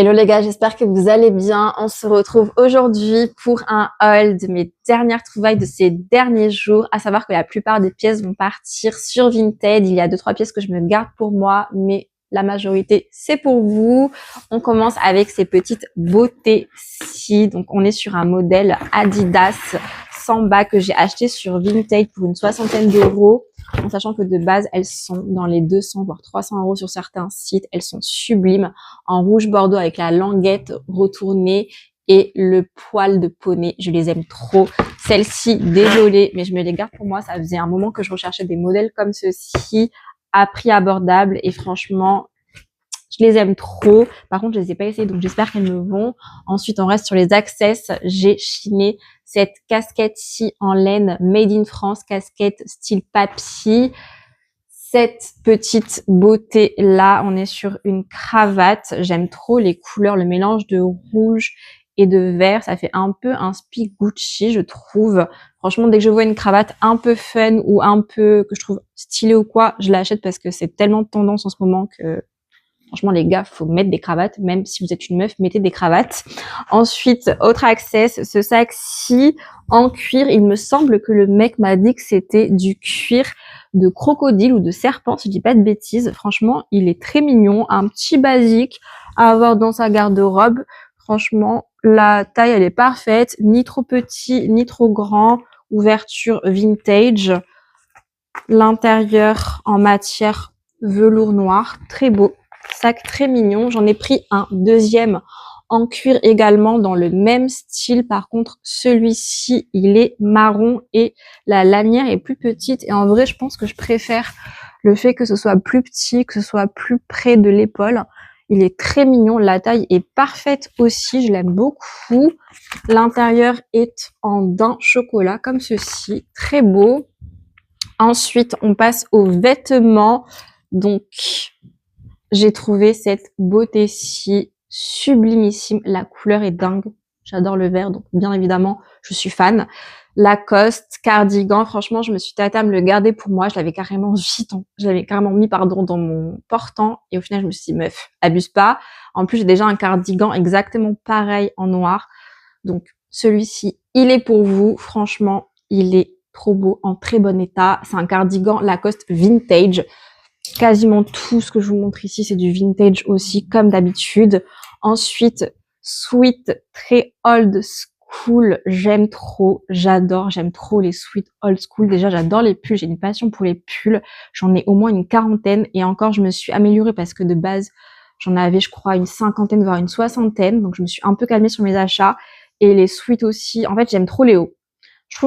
Hello les gars, j'espère que vous allez bien. On se retrouve aujourd'hui pour un haul de mes dernières trouvailles de ces derniers jours. À savoir que la plupart des pièces vont partir sur Vinted. Il y a 2-3 pièces que je me garde pour moi, mais la majorité c'est pour vous. On commence avec ces petites beautés-ci. Donc on est sur un modèle Adidas Samba que j'ai acheté sur Vinted pour une 60aine d'euros. En sachant que de base, elles sont dans les 200 voire 300 euros sur certains sites. Elles sont sublimes, en rouge bordeaux avec la languette retournée et le poil de poney. Je les aime trop. Celles-ci, désolée, mais je me les garde pour moi. Ça faisait un moment que je recherchais des modèles comme ceux-ci à prix abordable et franchement, je les aime trop. Par contre, je les ai pas essayées, donc j'espère qu'elles me vont. Ensuite, on reste sur les access. J'ai chiné cette casquette-ci en laine made in France, casquette style papier. Cette petite beauté-là, on est sur une cravate. J'aime trop les couleurs, le mélange de rouge et de vert. Ça fait un peu un spi Gucci, je trouve. Franchement, dès que je vois une cravate un peu fun ou un peu que je trouve stylée ou quoi, je l'achète parce que c'est tellement tendance en ce moment que franchement, les gars, faut mettre des cravates. Même si vous êtes une meuf, mettez des cravates. Ensuite, autre access, ce sac-ci en cuir. Il me semble que le mec m'a dit que c'était du cuir de crocodile ou de serpent, si je dis pas de bêtises. Franchement, il est très mignon. Un petit basique à avoir dans sa garde-robe. Franchement, la taille, elle est parfaite. Ni trop petit, ni trop grand. Ouverture vintage. L'intérieur en matière velours noir. Très beau. Sac très mignon. J'en ai pris un deuxième en cuir également dans le même style. Par contre, celui-ci, il est marron et la lanière est plus petite. Et en vrai, je pense que je préfère le fait que ce soit plus petit, que ce soit plus près de l'épaule. Il est très mignon. La taille est parfaite aussi. Je l'aime beaucoup. L'intérieur est en daim chocolat comme ceci. Très beau. Ensuite, on passe aux vêtements. Donc, j'ai trouvé cette beauté-ci sublimissime. La couleur est dingue. J'adore le vert, donc bien évidemment, je suis fan. Lacoste, cardigan, franchement, je me suis tâtée à me le garder pour moi. Je l'avais carrément mis, dans mon portant. Et au final, je me suis dit, meuf, abuse pas. En plus, j'ai déjà un cardigan exactement pareil en noir. Donc, celui-ci, il est pour vous. Franchement, il est trop beau, en très bon état. C'est un cardigan Lacoste vintage. Quasiment tout ce que je vous montre ici, c'est du vintage aussi, comme d'habitude. Ensuite, sweat très old school. J'aime trop, j'aime trop les sweat old school. Déjà, j'adore les pulls, j'ai une passion pour les pulls. J'en ai au moins une quarantaine et encore, je me suis améliorée parce que de base, j'en avais, je crois, une cinquantaine, voire une soixantaine. Donc, je me suis un peu calmée sur mes achats. Et les sweats aussi. En fait, j'aime trop les hauts. Je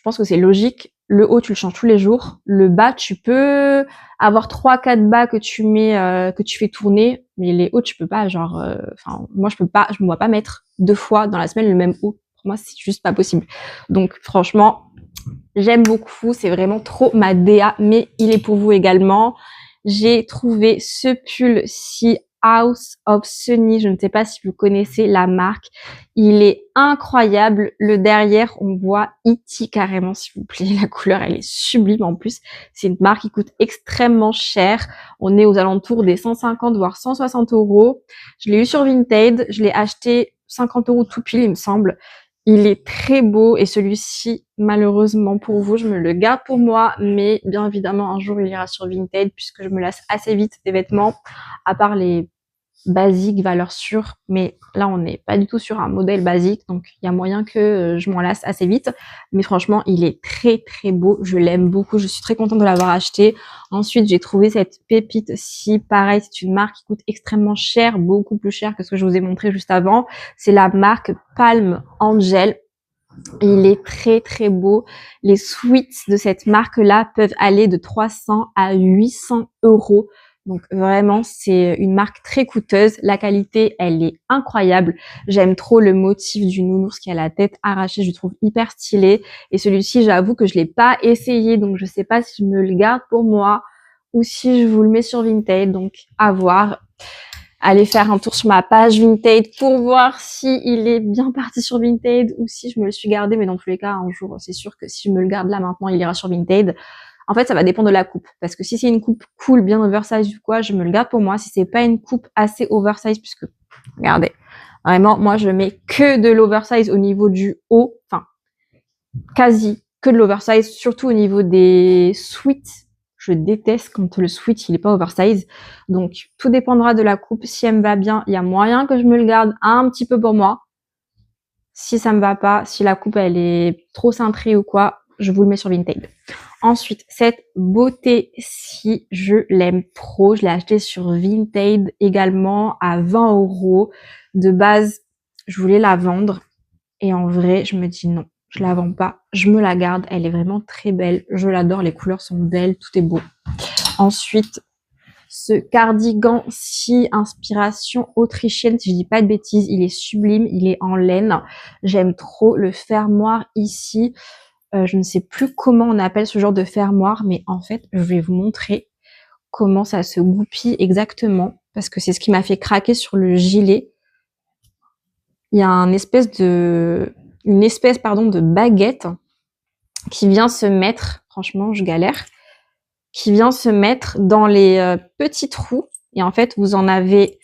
pense que c'est logique. Le haut, tu le changes tous les jours. Le bas, tu peux avoir 3-4 bas que tu mets, que tu fais tourner. Mais les hauts, tu peux pas, moi, je me vois pas mettre 2 fois dans la semaine le même haut. Pour moi, c'est juste pas possible. Donc, franchement, j'aime beaucoup. C'est vraiment trop ma DA, mais il est pour vous également. J'ai trouvé ce pull-ci House of Sunny. Je ne sais pas si vous connaissez la marque. Il est incroyable. Le derrière, on voit E.T. carrément, s'il vous plaît. La couleur, elle est sublime en plus. C'est une marque qui coûte extrêmement cher. On est aux alentours des 150 voire 160 euros. Je l'ai eu sur Vinted. Je l'ai acheté 50 euros tout pile, il me semble. Il est très beau et celui-ci, malheureusement pour vous, je me le garde pour moi, mais bien évidemment un jour il ira sur Vinted puisque je me lasse assez vite des vêtements, à part les basiques valeur sûre, mais là on n'est pas du tout sur un modèle basique, donc il y a moyen que je m'en lasse assez vite. Mais franchement, il est très très beau, je l'aime beaucoup, je suis très contente de l'avoir acheté. Ensuite, j'ai trouvé cette pépite-ci, pareil, c'est une marque qui coûte extrêmement cher, beaucoup plus cher que ce que je vous ai montré juste avant. C'est la marque Palm Angel. Il est très très beau. Les sweats de cette marque-là peuvent aller de 300 à 800 euros. Donc vraiment, c'est une marque très coûteuse. La qualité, elle est incroyable. J'aime trop le motif du nounours qui a la tête arrachée. Je le trouve hyper stylé. Et celui-ci, j'avoue que je l'ai pas essayé. Donc je sais pas si je me le garde pour moi ou si je vous le mets sur Vinted. Donc à voir. Allez faire un tour sur ma page Vinted pour voir si il est bien parti sur Vinted ou si je me le suis gardé. Mais dans tous les cas, un jour, c'est sûr que si je me le garde là maintenant, il ira sur Vinted. En fait, ça va dépendre de la coupe. Parce que si c'est une coupe cool, bien oversize ou quoi, je me le garde pour moi. Si c'est pas une coupe assez oversize, puisque, regardez, vraiment, moi, je mets que de l'oversize au niveau du haut. Enfin, quasi que de l'oversize, surtout au niveau des sweats. Je déteste quand le sweat, il est pas oversize. Donc, tout dépendra de la coupe. Si elle me va bien, il y a moyen que je me le garde un petit peu pour moi. Si ça me va pas, si la coupe, elle est trop cintrée ou quoi, je vous le mets sur Vinted. Ensuite, cette beauté-ci, je l'aime trop. Je l'ai achetée sur Vinted également à 20 €. De base, je voulais la vendre. Et en vrai, je me dis non, je la vends pas, je me la garde. Elle est vraiment très belle. Je l'adore, les couleurs sont belles, tout est beau. Ensuite, ce cardigan-ci, inspiration autrichienne, si je dis pas de bêtises, il est sublime, il est en laine. J'aime trop le fermoir ici. Je ne sais plus comment on appelle ce genre de fermoir, mais en fait, je vais vous montrer comment ça se goupille exactement, parce que c'est ce qui m'a fait craquer sur le gilet. Il y a une espèce de baguette qui vient se mettre, franchement, je galère, qui vient se mettre dans les petits trous. Et en fait, vous en avez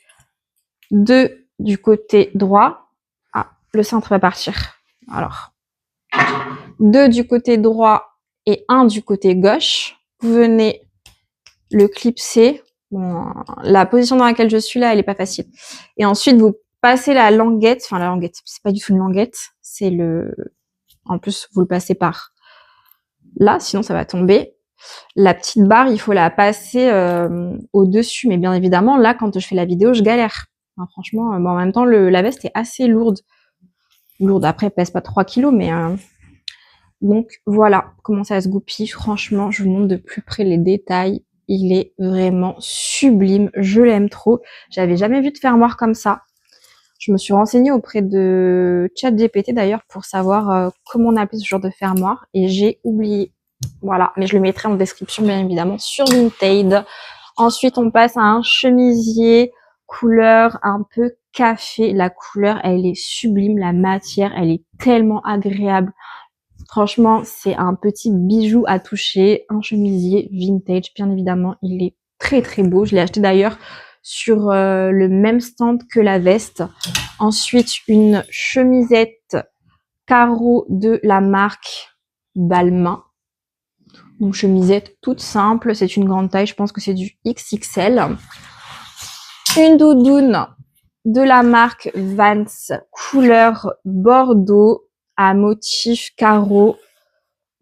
2 du côté droit. Ah, le cintre va partir. Alors, 2 du côté droit et 1 du côté gauche. Vous venez le clipser. Bon, la position dans laquelle je suis là, elle est pas facile. Et ensuite, vous passez la languette. Enfin, la languette, c'est pas du tout une languette. C'est le... En plus, vous le passez par là, sinon ça va tomber. La petite barre, il faut la passer au-dessus. Mais bien évidemment, là, quand je fais la vidéo, je galère. Enfin, franchement, bon, en même temps, la veste est assez lourde. Lourde, après, elle pèse pas 3 kilos, mais... Donc, voilà comment ça se goupille. Franchement, je vous montre de plus près les détails. Il est vraiment sublime. Je l'aime trop. J'avais jamais vu de fermoir comme ça. Je me suis renseignée auprès de ChatGPT d'ailleurs pour savoir comment on appelle ce genre de fermoir. Et j'ai oublié. Voilà, mais je le mettrai en description bien évidemment sur Vinted. Ensuite, on passe à un chemisier couleur un peu café. La couleur, elle est sublime. La matière, elle est tellement agréable. Franchement, c'est un petit bijou à toucher. Un chemisier vintage, bien évidemment. Il est très très beau. Je l'ai acheté d'ailleurs sur le même stand que la veste. Ensuite, une chemisette carreau de la marque Balmain. Donc chemisette toute simple, c'est une grande taille, je pense que c'est du XXL. Une doudoune de la marque Vans, couleur bordeaux à motif carreau,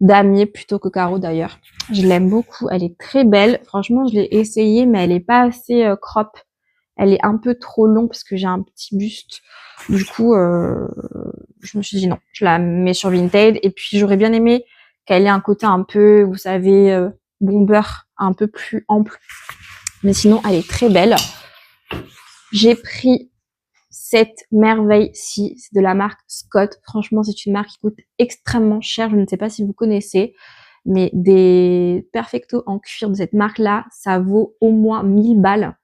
damier plutôt que carreau d'ailleurs. Je l'aime beaucoup, elle est très belle. Franchement, je l'ai essayée, mais elle est pas assez crop. Elle est un peu trop longue parce que j'ai un petit buste. Du coup, je me suis dit non, je la mets sur Vinted. Et puis, j'aurais bien aimé qu'elle ait un côté un peu, vous savez, bomber, un peu plus ample. Mais sinon, elle est très belle. J'ai pris cette merveille-ci, c'est de la marque Scott. Franchement, c'est une marque qui coûte extrêmement cher. Je ne sais pas si vous connaissez, mais des perfectos en cuir de cette marque-là, ça vaut au moins 1000 balles.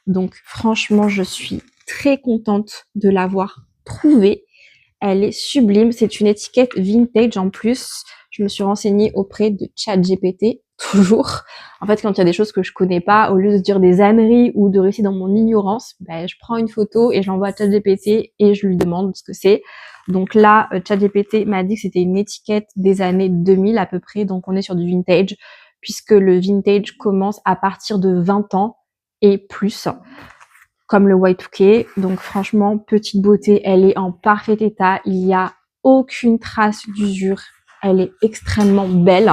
Donc franchement, je suis très contente de l'avoir trouvée. Elle est sublime. C'est une étiquette vintage en plus. Je me suis renseignée auprès de ChatGPT, toujours. En fait, quand il y a des choses que je connais pas, au lieu de dire des âneries ou de rester dans mon ignorance, ben, je prends une photo et je l'envoie à ChatGPT et je lui demande ce que c'est. Donc là, ChatGPT m'a dit que c'était une étiquette des années 2000 à peu près. Donc on est sur du vintage, puisque le vintage commence à partir de 20 ans et plus, comme le Y2K. Donc franchement, petite beauté, elle est en parfait état, il n'y a aucune trace d'usure, elle est extrêmement belle.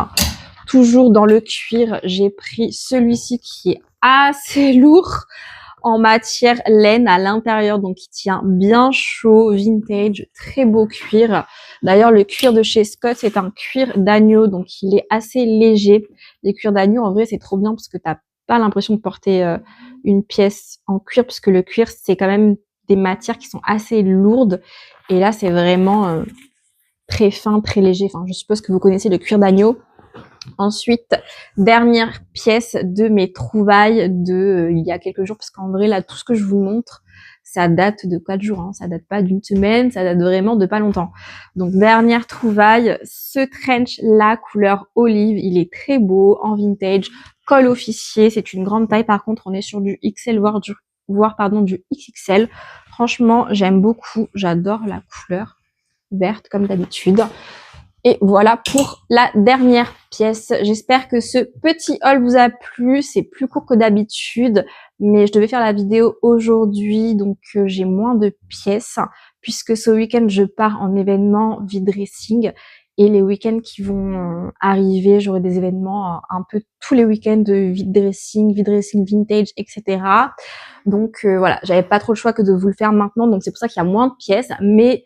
Toujours dans le cuir, j'ai pris celui-ci qui est assez lourd en matière laine à l'intérieur, donc il tient bien chaud, vintage, très beau cuir. D'ailleurs, le cuir de chez Scott, c'est un cuir d'agneau, donc il est assez léger. Les cuirs d'agneau, en vrai, c'est trop bien parce que t'as pas l'impression de porter une pièce en cuir, parce que le cuir, c'est quand même des matières qui sont assez lourdes. Et là, c'est vraiment très fin, très léger. Enfin, je suppose que vous connaissez le cuir d'agneau. Ensuite, dernière pièce de mes trouvailles de il y a quelques jours, parce qu'en vrai, là, tout ce que je vous montre, ça date de 4 jours, hein, ça date pas d'une semaine, ça date vraiment de pas longtemps. Donc dernière trouvaille, ce trench là, couleur olive, il est très beau, en vintage, col officier, c'est une grande taille, par contre on est sur du XL voire du XXL. Franchement, j'aime beaucoup, j'adore la couleur verte comme d'habitude. Et voilà pour la dernière pièce. J'espère que ce petit haul vous a plu. C'est plus court que d'habitude, mais je devais faire la vidéo aujourd'hui, donc j'ai moins de pièces, puisque ce week-end, je pars en événement vide dressing. Et les week-ends qui vont arriver, j'aurai des événements un peu tous les week-ends de vide dressing vintage, etc. Donc voilà, j'avais pas trop le choix que de vous le faire maintenant, donc c'est pour ça qu'il y a moins de pièces, mais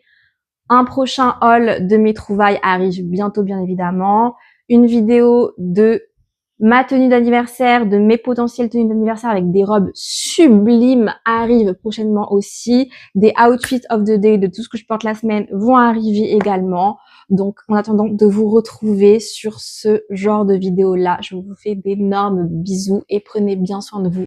un prochain haul de mes trouvailles arrive bientôt, bien évidemment. Une vidéo de ma tenue d'anniversaire, de mes potentielles tenues d'anniversaire avec des robes sublimes arrive prochainement aussi. Des outfits of the day de tout ce que je porte la semaine vont arriver également. Donc, en attendant de vous retrouver sur ce genre de vidéo-là, je vous fais d'énormes bisous et prenez bien soin de vous.